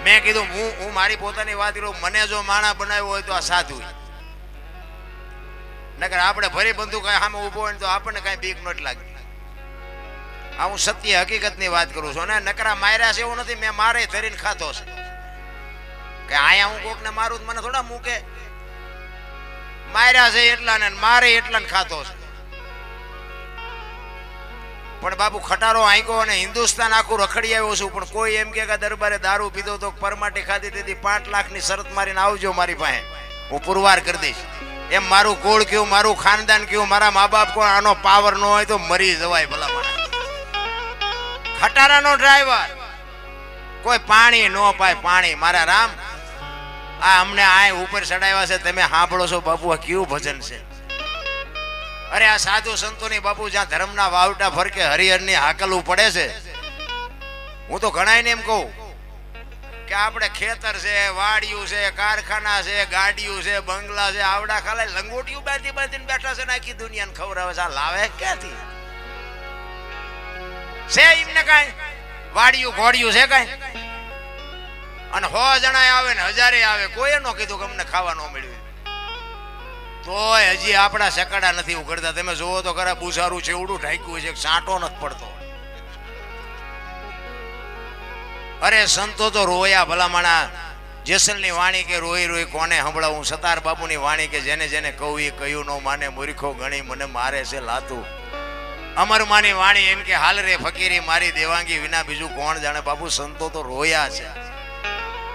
મેં કીધું હું મારી પોતાની વાત કરું, મને જો માણા બનાવ્યો હોય તો આ સાધુ, નકર આપણે ભરી બંદૂક સામે ઉભો હોય તો આપણને કઈ બીક નથી લાગતી. આ હું સત્ય હકીકતની વાત કરું છું. ને નકરા માર્યા છે એવું નથી, મેં મારે ધરીને ખાતો છે કે આયા હું કોકને મારું મને થોડા મૂકે. માર્યા છે એટલા ને મારે એટલા ને ખાતો છે. પણ બાપુ ખટારો આંકો અને હિન્દુસ્તાન આખું રખડી આવ્યો છું, પણ કોઈ એમ કે દરબારે દારૂ પીધો તો પરમાટી ખાધી તેથી 5 લાખની શરત મારીને આવજો મારી પાસે, હું પુરવાર કરી દઈશ. એમ મારું કુળ કયું, મારું ખાનદાન કયું, મારા મા બાપ કોણ, આનો પાવર ન હોય તો મરી જવાય ભલા મને. ખટારાનો ડ્રાઈવર કોઈ પાણી ન પાય, પાણી મારા રામ. આ અમને આ ઉપર ચડાવ્યા છે, તમે સાંભળો છો બાપુ, આ કેવું ભજન છે. અરે આ સાધુ સંતોની બાપુ જ્યાં ધર્મના વાવટા ફરકે હરિહરની હાકલવું પડે છે. હું તો ઘણાને એમ કહું કે આપણે ખેતર છે, વાડિયું છે, કારખાના છે, ગાડીઓ છે, બંગલા છે, આવડા ખાલે લંગોટિયું બાંધી બાંધીને બેઠા છે ને આખી દુનિયાને ખવડાવે છે. આ લાવે ક્યાંથી છે એમને? કાંઈ વાડિયું ઘોડિયું છે કાંઈ? અને 100 જણા આવે ને 1000 આવે, કોઈ ન કીધું કે અમને ખાવા ન મળ્યું. તોય હજી આપણા સકડા નથી ઉઘડતા. તમે જોવો તો ખરા, બુસારું છેવડું ઢાંક્યું છે, સાંટો નથી પડતો. અરે સંતો તો રોયા ભલામણા. જેસલની વાણી કે રોઈ રોઈ કોને સંભળાવું, સતાર બાપુની વાણી કે જેને જેને કહું એ કહ્યું ન માને, મૂર્ખો ગણી મને મારે છે લાતું. અમરમાની વાણી એમ કે હાલ રે ફકીરી મારી દેવાંગી વિના બીજું કોણ જાણે. બાપુ સંતો તો રોયા છે,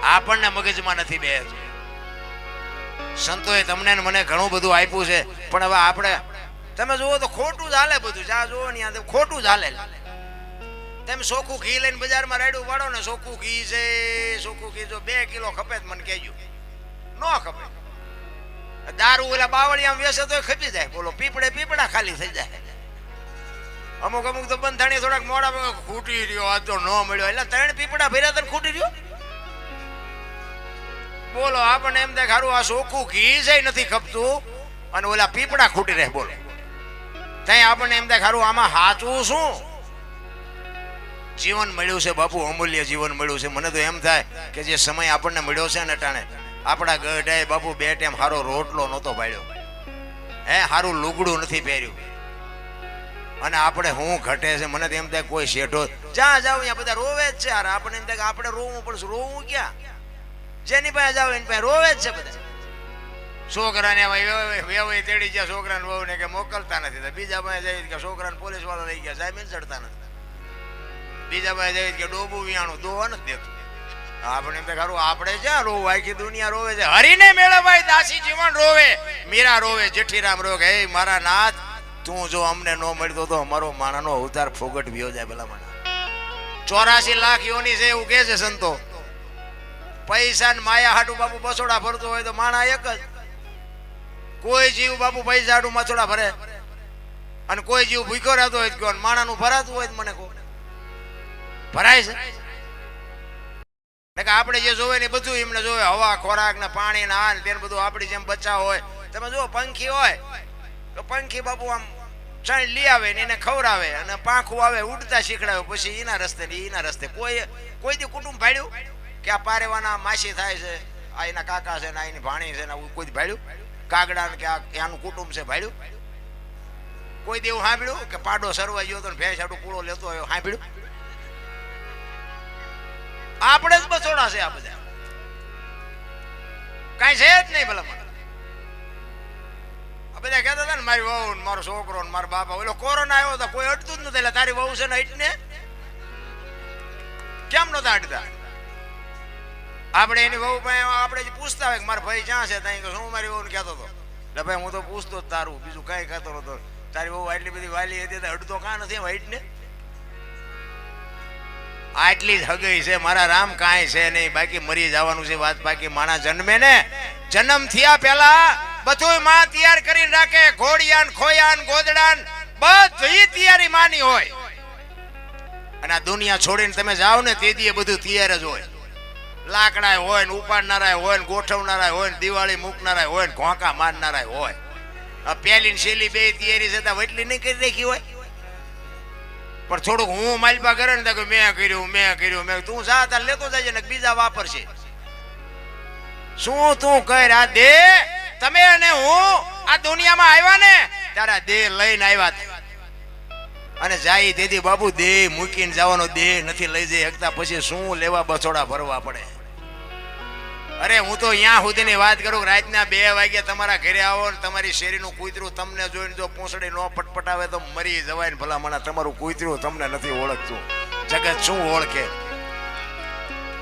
આપણને મગજમાં નથી બેસતું. સંતોએ તમને મને ઘણું બધું આપ્યું છે, પણ હવે આપણે તમે જુઓ તો ખોટું જ હાલે બધું. જ્યાં જુઓ ને ખોટું જ હાલે. તમે ચોખ્ખું ઘી લઈને બજારમાં રાડ્યું પાડો ને, ચોખ્ખું ઘી છે, ચોખ્ખું ઘી જો 2 કિલો ખપે મને કહેજો, ન ખપે. દારૂ ઓલા બાવળિયામાં વેસે તો ખપી જાય, બોલો પીપળા ખાલી થઈ જાય. અમુક તો બંધાણી થોડાક મોડા ખૂટી રહ્યો, આ તો ન મળ્યો એટલે 3 પીપળા ભર્યા તને ખૂટી રહ્યો. બોલો આપણને એમ થાય ખારું આ ચોખ્ખું ઘી છે નથી ખપતું અને ઓલા પીપળા ખૂટી રહે. બોલો ત્યાં આપણને એમ થાય ખારું આમાં સાચું શું? જીવન મળ્યું છે બાપુ, અમૂલ્ય જીવન મળ્યું છે. મને તો એમ થાય કે જે સમય આપણને મળ્યો છે ને ટાણે, આપણા ગઢાએ બાપુ 2 ટાઈમ સારો રોટલો નહોતો પાડ્યો, સારું લુગડું નથી પહેર્યું, અને આપણે હું ઘટે છે. મને તો એમ થાય કોઈ શેઠો જ્યાં જાવ ત્યાં બધા રોવે જ છે. આપણને એમ થાય કે આપણે રોવું પડશે. રોવું ક્યાં? જેની પાસે જાવ એની પાસે રોવે જ છે બધા. છોકરાને વેવાઈ તેડી ગયા, છોકરાને વહુને કે મોકલતા નથી. બીજા પાસે જાય કે છોકરાને પોલીસ વાળા લઈ ગયા, સાહેબ ચડતા નથી. બીજા પાસે જાય કે ડોબું વિયાણું દોવા નથી દેતું. આપણે એમ તો ખરું આપણે જ્યાં રોવું, આખી દુનિયા રોવે છે. હરીને મેળવાય દાસી જીવન રોવે, મીરા રોવે, જેઠીરામ રોવે. હે મારા નાથ, તું જો અમને ન મળતો તો અમારો માણાનો અવતાર ફોગટ વ્યો જાય. ભલા માણા 84 લાખ યોની છે એવું કે છે સંતો. પૈસા ને માયા હાટું બાપુ બસોડા ભરતો હોય તો માણા એક જ. કોઈ જીવ બાપુ પૈસા હાટું મસોડા ભરે અને કોઈ જીવ ભૂખ્યો રહેતો હોય તો માણાનું ભરાતું હોય મને કહો ભરાય છે કે આપણે જે જોવે ને બધું એમને જોવે. હવા, ખોરાક ને પાણી ને આ ને તેને બધું આપણી જેમ બચાવ હોય. તમે જુઓ પંખી હોય તો પંખી બાપુ આમ ચાઈ લઈ આવે ને એને ખવડાવે, અને પાંખું આવે ઉડતા શીખડાવે, પછી એના રસ્તે ને એના રસ્તે. કોઈ દી કુટુંબ ભાડ્યું કે આ પારેવાના માસી થાય છે, આ એના કાકા છે ને એની ભાણી છે ને કોઈ ભાડ્યું? કાગડા કે આનું કુટુંબ છે ભાડ્યું? કોઈ દેવું સાંભળ્યું કે પાડો સરવા ગયો તો ભેંસ આટું પૂળો લેતો હોય સાંભળ્યું? આપણે જ બસોડા છે આ બધા, કઈ છે જ નહીં. ભલા આ બધા કહેતા હતા ને મારી વહુ ને મારો છોકરો ને મારા બાપા, ઓલો કોરોના આવ્યો તો કોઈ અટતું જ નથી. એટલે તારી વહુ છે ને એટલે કેમ નતા અટતા? આપણે એની વહુ પાસે આપણે પૂછતા હોય કે મારા ભાઈ ક્યાં છે, ત્યાં હું મારી વહુ ને કહેતો હતો. એટલે ભાઈ હું તો પૂછતો જ તારું, બીજું કઈ કહેતો નતો. તારી વહુ આટલી બધી વાલી હતી તો અડતો કાં નથી વાઈટ ને? આટલી જ હગઈ છે મારા રામ, કાંઈ છે નહીં. બાકી મરી જવાનું છે વાત. બાકી માણા જન્મે ને જન્મ થયા પહેલા બધું માં તૈયાર કરીને રાખે. ઘોડિયાન, ખોયાન, ગોદડાન બધી તૈયારી માની હોય. અને આ દુનિયા છોડીને તમે જાઓ ને તે દી બધું તૈયાર જ હોય. લાકડા હોય ને ઉપાડનારા હોય ને ગોઠવનારા હોય ને દિવાળી મૂકનારા હોય ને ઘોંકા મારનારા હોય. પહેલી ને છેલ્લી બે તૈયારી છે વટલી નહીં કરી રાખી હોય. પણ થોડુંક હું માલપા કરે ને તો મેં કર્યું મેં તું જા તાર લેતો જાય ને બીજા વાપરશે. શું તું કર આ દે તમે અને હું આ દુનિયામાં આવ્યા ને તારા દેહ લઈને આવ્યા અને જાય તેથી બાપુ દેહ મૂકીને જવાનો દેહ નથી લઈ જઈ શકતા પછી શું લેવા બસોડા ભરવા પડે. અરે હું તો અહીંયા સુધીની વાત કરું રાતના 2 વાગ્યા તમારા ઘરે આવો ને તમારી શેરીનું કૂતરું તમને જોઈને જો પૂંછડી નો પટપટાવે તો મરી જવાય ને ભલામણા તમારું કૂતરું તમને નથી ઓળખતું. જગત શું ઓળખે?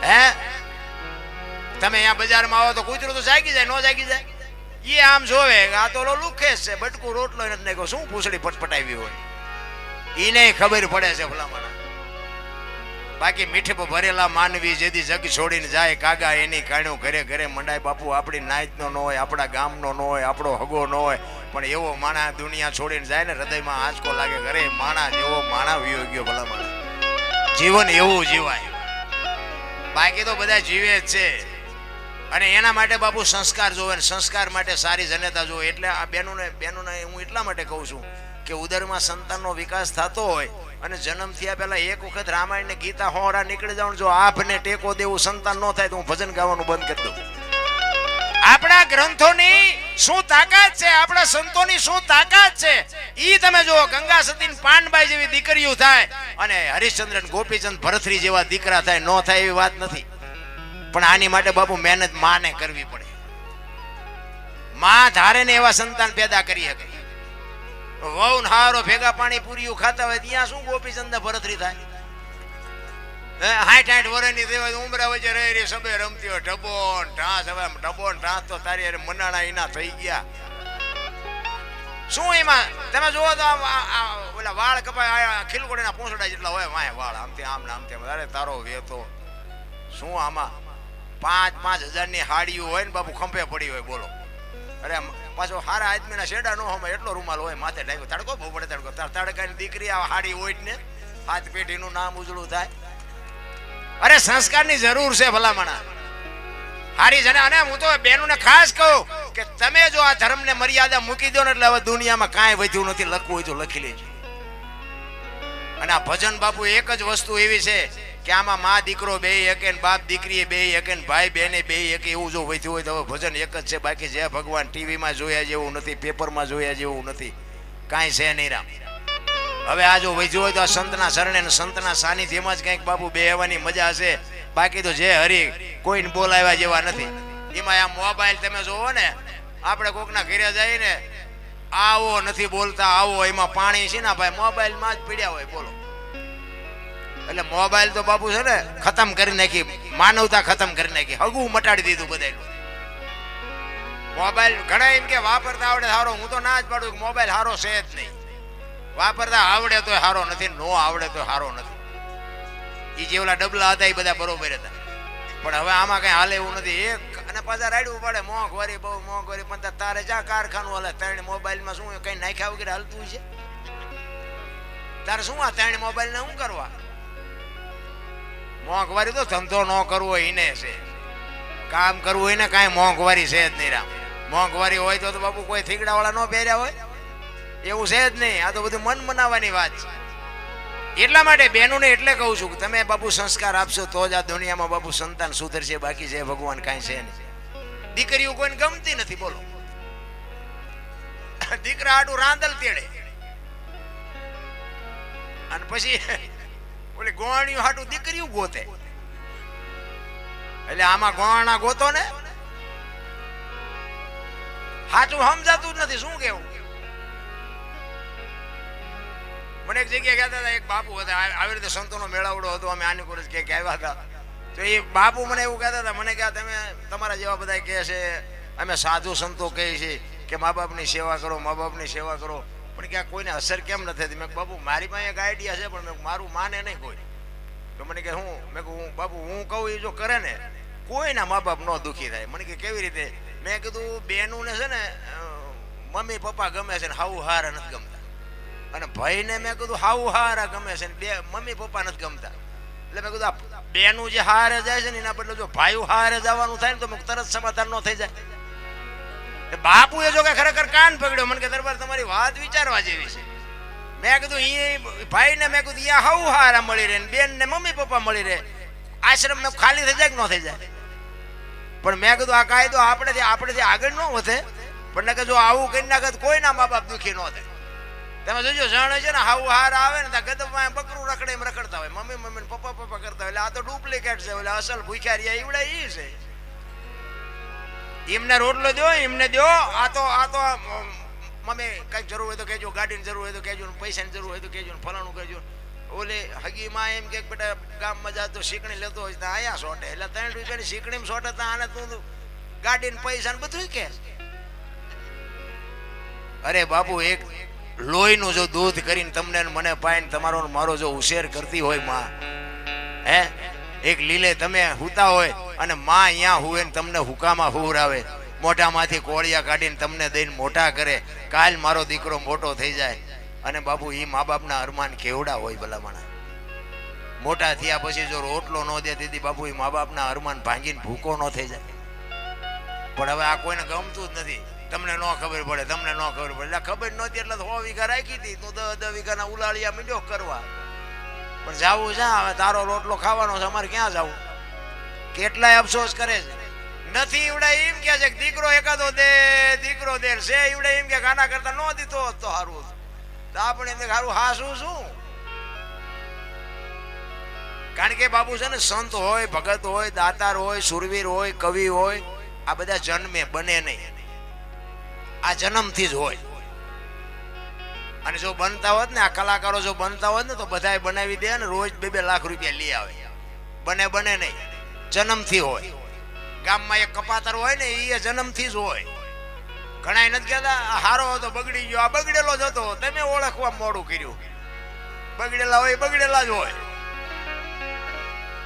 હે તમે અહીંયા બજારમાં આવો તો કૂતરું તો જાગી જાય, નો જાગી જાય? એ આમ જોવે આ તો લુખેશ છે, બટકું રોટલો નથી નાખ્યો, શું પૂંછડી પટપટાવી હોય એને ખબર પડે છે ભલામણા. બાકી મીઠે ભરેલા માનવી જેથી જગ છોડીને જાય કાગા એની કાણ્યો ઘરે ઘરે મંડાય. બાપુ આપણી નાયતનો ન હોય, આપણા ગામનો ન હોય, આપણો હગો ન હોય, પણ એવો માણા દુનિયા છોડીને જાય ને હૃદયમાં આંચકો લાગે. ઘરે માણા જેવો માણા વિયો ગયો ભલામણા. જીવન એવું જીવાય, બાકી તો બધા જીવે જ છે. અને એના માટે બાપુ સંસ્કાર જોવે, સંસ્કાર માટે સારી જનતા જોવે. એટલે આ બહેનોને હું એટલા માટે કહું છું કે ઉદરમાં સંતાનનો વિકાસ થતો હોય અને જન્મ થયા પહેલા એક વખત રામાયણ ને ગીતા હોરા નીકળી જાવ, જો આપને ટેકો દેવું સંતાન ન થાય તો હું ભજન ગાવાનું બંધ કરી દઉં. આપણા ગ્રંથોની શું તાકાત છે, આપણા સંતોની શું તાકાત છે ઈ તમે જુઓ. ગંગા સતી પાનબાઈ જેવી દીકરીઓ થાય અને હરિશ્ચંદ્ર ગોપીચંદ ભરથરી જેવા દીકરા થાય, ન થાય એવી વાત નથી. પણ આની માટે બાપુ મહેનત માને કરવી પડે. માં ધારે ને એવા સંતાન પેદા કરી શકે. વહુ હારો ભેગા પાણી પૂરીયું ખાતા હોય ત્યાં શું ગોપીચંદ ભરતરી થાય? 60-60 વર્ષની દેવાય ઉમરા વચ્ચે રહી સબે રમતી હોય ઢબોન ઢાંસ. હવે ઢબોન ઢાંસ તો તારી અરે મનાણા એના થઈ ગયા. શું એમાં તમે જુઓ તો ઓલા વાળ કપાય ખીલકોડીના પૂંછડા જેટલા હોય વાય વાળ આમથી આમ ને આમથી. અરે તારો વેતો શું આમાં 5,000 ની હાડીઓ હોય ને બાપુ ખંભે પડી હોય બોલો. અરે પાછો હારા આદમીના શેડા નો હોય એટલો રૂમાલ હોય માથે ડાયકો તડકો બહુ પડે તડકો. તડકાની દીકરી આ હાડી હોય ને હાથ પેઢીનું નામ ઉજળું થાય. અરે સંસ્કારની જરૂર છે ભલામણા હારી જને. અને હું તો બહેનોને ખાસ કહું કે તમે જો આ ધર્મને મર્યાદા મૂકી દો ને એટલે હવે દુનિયામાં કાંઈ વધ્યું નથી. લખવું હોય તો લખી લેજો. અને આ ભજન બાપુ એક જ વસ્તુ એવી છે કે આમાં માં દીકરો બે એકે ને બાપ દીકરી બે એકે ને ભાઈ બેને બે એકે એવું જો વધ્યું હોય તો હવે ભજન એક જ છે. બાકી જે ભગવાન ટીવીમાં જોયા જેવું નથી, પેપરમાં જોયા જેવું નથી, કાંઈ છે નહીં રામ. હવે આ જો વધ્યું હોય તો આ સંતના શરણે ને સંતના સાનિધ્યમાં જ કંઈક બાપુ બેહવાની મજા હશે. બાકી તો જે હરી કોઈને બોલાવ્યા જેવા નથી. એમાં આ મોબાઈલ તમે જોવો ને, આપણે કોકના ઘરે જઈએ ને આવો નથી બોલતા આવો, એમાં પાણી છે ને ભાઈ મોબાઈલમાં જ પીડ્યા હોય બોલો. એટલે મોબાઈલ તો બાપુ છે ને ખતમ કરી નાખી, માનવતા ખતમ કરી નાખી, હગું મટાડી દીધું બધાનું. મોબાઈલ ઘણા એમ કે વાપરતા આવડે સારો, હું તો ના જ પાડું કે મોબાઈલ સારો છે જ નહીં. વાપરતા આવડે તો સારો નથી, નો આવડે તો સારો નથી. એ જે ઓલા ડબલા હતા એ બધા બરોબર હતા, પણ હવે આમાં કઈ હાલે એવું નથી. એક અને પાછા રાડવું પડે મોંઘવારી, બહુ મોંઘવારી. પણ તારે જા કારખાનું હાલે, 3 મોબાઈલમાં શું કઈ નાખ્યા વગેરે હાલતું છે? તારે શું આ 3 મોબાઈલ ને શું કરવા? મોંઘવારી તો ધંધો ન કરવો હોય એને છે, કામ કરવું હોય ને કાંઈ મોંઘવારી છે જ નહીં રામ. મોંઘવારી હોય તો બાપુ કોઈ થીગડા વાળા ન પહેર્યા હોય એવું છે જ નહીં. આ તો બધું મન મનાવવાની વાત છે. એટલા માટે બહેનોને એટલે કહું છું કે તમે બાપુ સંસ્કાર આપશો તો જ આ દુનિયામાં બાપુ સંતાન સુધરશે. બાકી છે ભગવાન કાંઈ છે નહીં. દીકરીઓ કોઈને ગમતી નથી બોલો. દીકરા આડું રાંદલ તેડે અને પછી ઓલી ગોવાણીઓ હાટું દીકરીઓ ગોતે. એટલે આમાં ગોવાણા ગોતો ને હાચું સમજાતું જ નથી. શું કેવું? મને એક જગ્યાએ કહેતા હતા, એક બાપુ હતા, આવી રીતે સંતોનો મેળાવડો હતો, અમે આની કોરજ કે આવ્યા હતા. તો એ બાપુ મને એવું કહેતા હતા, મને કે તમે તમારા જેવા બધા કહે છે અમે સાધુ સંતો કહે છે કે મા બાપની સેવા કરો, મા બાપની સેવા કરો, પણ ક્યાં કોઈને અસર કેમ નથી થતી? મેં બાપુ મારી પાસે એક આઈડિયા છે, પણ મારું માને નહીં કોઈ. તો મને કે હું મેં કહું બાપુ હું કહું એ જો કરે ને કોઈના મા બાપ ન દુઃખી થાય. મને કે કેવી રીતે? મેં કીધું બેનુંને છે ને મમ્મી પપ્પા ગમે છે ને હાઉ હારા નથી ગમતા, અને ભાઈને મેં કીધું હાઉ હારા ગમે છે ને બે મમ્મી પપ્પા નથી ગમતા. એટલે મેં કીધું આ બેનું જે હારે જાય છે ને એના બદલે જો ભાઈ હારે જવાનું થાય ને તો તરત સમાધાન ન થઈ જાય. બાપુ એ જો કે ખરેખર કાન પકડ્યો. મને કે દરબાર તમારી વાત વિચારવા જેવી છે. મેં કીધું ઈ ભાઈ ને મેં કીધું અહીંયા હાઉ હારા મળી રહે, બેન ને મમ્મી પપ્પા મળી રહે, આશ્રમ માં ખાલી થઈ જાય કે ન થઈ જાય? પણ મેં કીધું આ કાયદો આપણેથી આગળ ન વધે, પણ કે જો આવું કરી નાખે તો કોઈના મા બાપ દુઃખી ન થાય. તમે જોજો જાણે છે ને હાઉ હાર આવે ને ત્યાં ગદબમાં બકરું રખડે એમ રખડતા હોય, મમ્મી મમ્મી ને પપ્પા પપ્પા કરતા હોય, એટલે આ તો ડુપ્લિકેટ છે, એટલે અસલ ભૂખ્યા રહ્યા ઈવડે ઈ છે. એમને રોટલો દો, એમને દો, આ તો મમ્મી કઈક જરૂર હોય તો કહેજો, ગાડીની જરૂર હોય તો કહેજો, પૈસાની જરૂર હોય તો કહેજો, ફલાણું કહેજો. ઓલે હગી માં એમ કે બેટા ગામમાં જા તો શીકણી લેતો હોય તો આયા સોટે, એટલે 3 રૂપિયાની શીકણી સોટે તો આને તું ગાડીને પૈસા ને બધું કે. અરે બાપુ, એક લોહીનું જો દૂધ કરીને તમને મને પાઈને તમારો મારો જો ઉછેર કરતી હોય માં, હે એક લીલે તમે હુતા હોય અને માં અહીંયા હુએ ને તમને હુકામાં હુરાવે, મોઢામાંથી કોળિયા કાઢીને તમને દઈને મોટા કરે, કાલ મારો દીકરો મોટો થઈ જાય. અને બાપુ ઈ મા બાપના અરમાન કેવડા હોય ભલામણા. મોટા થયા પછી જો રોટલો ન દે દીદી બાપુ, ઈ મા બાપના અરમાન ભાંગીને ભૂકો ન થઈ જાય. પણ હવે આ કોઈને ગમતું જ નથી. તમને ન ખબર પડે, તમને ન ખબર પડે, એટલે ખબર નહોતી એટલે 100 વીઘા રાખી હતી, તું 10 વીઘાના ઉલાળિયા મીંડ્યો કરવા. પણ જાવું છે હવે, તારો રોટલો ખાવાનો છે, અમારે ક્યાં જવું? કેટલાય અફસોસ કરે છે. નથી ઈવડે એમ કે છે દીકરો એકાદો દે, દીકરો દે છે, ઈવડે એમ કે આના કરતા ન દીધો તો સારું. તો આપણે એમ સારું હા શું? કારણ કે બાપુ છે ને, સંત હોય, ભગત હોય, દાતાર હોય, સુરવીર હોય, કવિ હોય, આ બધા જન્મે બને નહીં, આ જન્મથી જ હોય. અને જો બનતા હોત ને, આ કલાકારો જો બનતા હોત ને તો બધાય બનાવી દે ને, રોજ 2-2 લાખ રૂપિયા લઈ આવે. બને નહીં, જન્મથી હોય. ગામમાં એક કપાતર હોય ને, એ જન્મથી જ હોય. ઘણા નથી કહેતા હારો હતો બગડી ગયો, આ બગડેલો જ હતો, તમે ઓળખવા મોડું કર્યું. બગડેલા હોય બગડેલા જ હોય.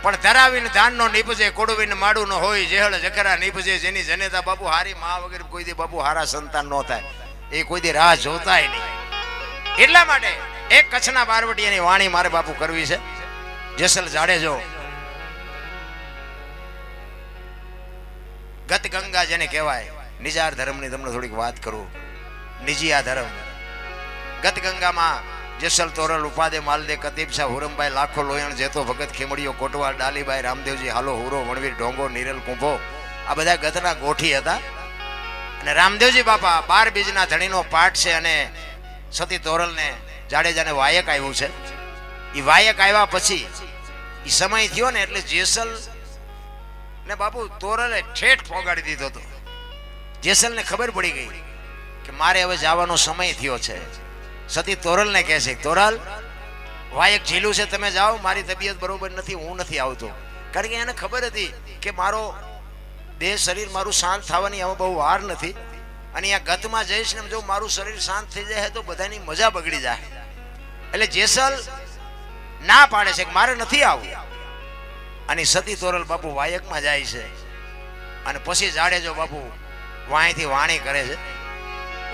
પણ ધરાવીને ધાનનો નીપજે, કોડવીને માડું ન હોય, જેહળ જખરા નીપજે, જેની જનેતા બાપુ હારી મા વગર કોઈ દી બાપુ હારા સંતાન ન થાય, એ કોઈ દી રાહ જોતાય નહીં. એટલા માટે એક કચ્છના બારવટીયાની વાણી મારે બાપુ કરવી છે. જેસલ જાડેજો ગત ગંગા જેને કહેવાય, નિજાર ધર્મની તમને થોડીક વાત કરું. નિજીયા ધર્મ ગત ગંગામાં જેસલ તોરલ ઉપાદે માલદે કતીબ શાહ હુરમભાઈ લાખો લોયણ જેતો ભગત ખેમડીઓ કોટવાલ ડાલીભાઈ રામદેવજી હાલો હુરો વણવીર ઢોંગો નીરલ કુંભો, આ બધા ગતના ગોઠી હતા. અને રામદેવજી બાપા 12 બીજના ધણીનો પાઠ છે. અને સતી તોરલને જાડેજાને વાયક આવ્યું છે. એ વાયક આવ્યા પછી એ સમય થયો ને, એટલે જેસલ ને બાપુ તોરલે ઠેઠ પોગાડી દીધો હતો. જેસલને ખબર પડી ગઈ કે મારે હવે જવાનો સમય થયો છે. સતી તોરલને કહે છે, તોરલ વાયક ઝીલું છે, તમે જાઓ, મારી તબિયત બરોબર નથી, હું નથી આવતો. કારણ કે એને ખબર હતી કે મારો દેહ શરીર મારું શાંત થવાની હવે બહુ વાર નથી. અને આ ગતમાં જઈશ ને જો મારું શરીર શાંત થઈ જાય તો બધાની મજા બગડી જાય. એટલે જેસલ ના પાડે છે કે મારે નથી આવવું. અને સતી તોરલ બાપુ વાયકમાં જાય છે. અને પછી જાડેજો બાપુ વાંયથી વાણી કરે છે,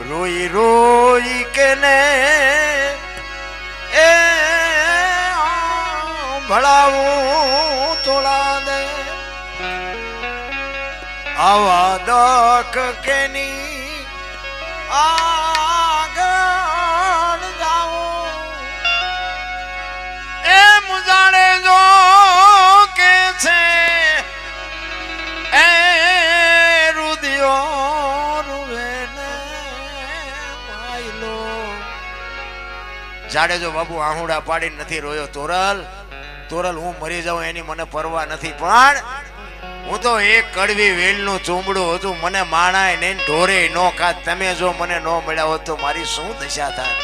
રોઈ રોઈ કે ને એ ભળાવું તોળા દે, આવા દખ કેની આગળ જાઉં, એમ જાણે જો કે છે એ રુદિયો રૂવે ને માયલો. જાડેજો બાપુ આહુડા પાડીને નથી રોયો. તોરલ હું મરી જાઉં એની મને પરવા નથી, પણ હું તો એક કડવી વેલનું ચૂંબડું હતું, મને માણાય નહીં ઢોરે નો ખાત. તમે જો મને ન મળ્યા હોત તો મારી શું દશા થાય?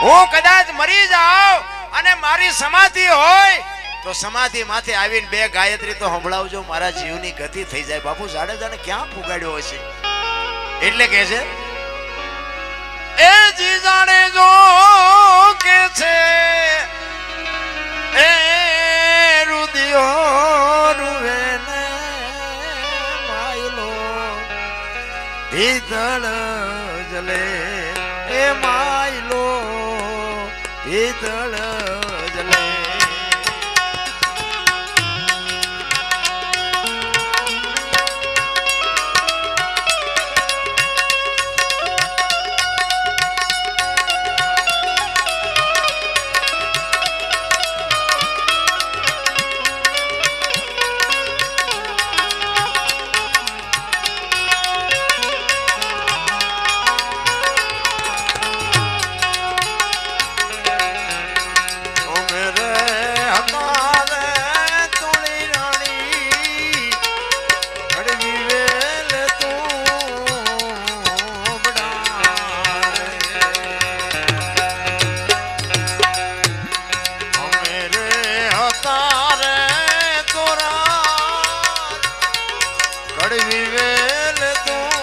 હું કદાચ મરી જાઉં અને મારી સમાધિ હોય તો સમાધિ માથે આવીને 2 ગાયત્રી તો સંભળાવજો, મારા જીવની ગતિ થઈ જાય. બાપુ જાડેજાને ક્યાં પુગાડ્યો હશે? એટલે કે છે એ જી જાડેજો કે છે એ રુદિયો રૂવે ને માયલો, ભીતળ જલે એ માયલો, ભીતળ જલે. હળવી વેલ તું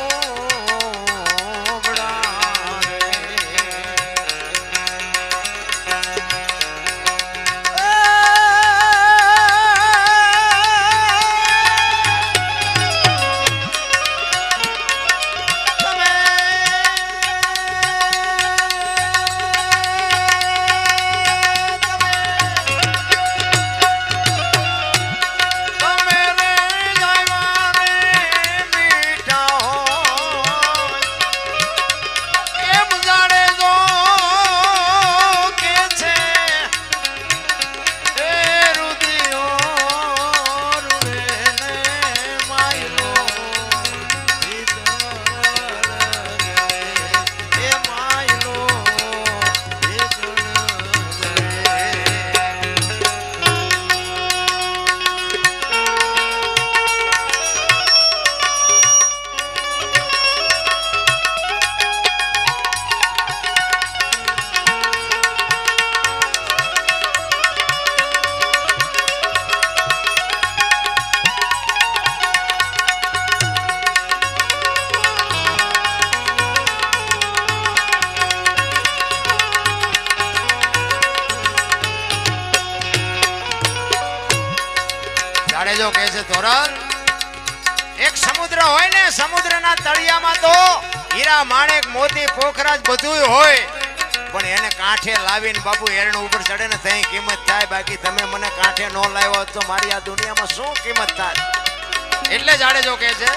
જાડેજો કહે છે ધોરણ એક સમુદ્ર હોય ને સમુદ્રના તળિયામાં તો હીરા માણેક મોતી પોખરાજ બધું હોય પણ એને કાંઠે લાવીને બાપુ એરણ ઉપર ચડે ને તઈ કિંમત થાય બાકી તમે મને કાંઠે ન લાવ્યો તો મારી આ દુનિયામાં શું કિંમત થાય એટલે જાડેજો કહે છે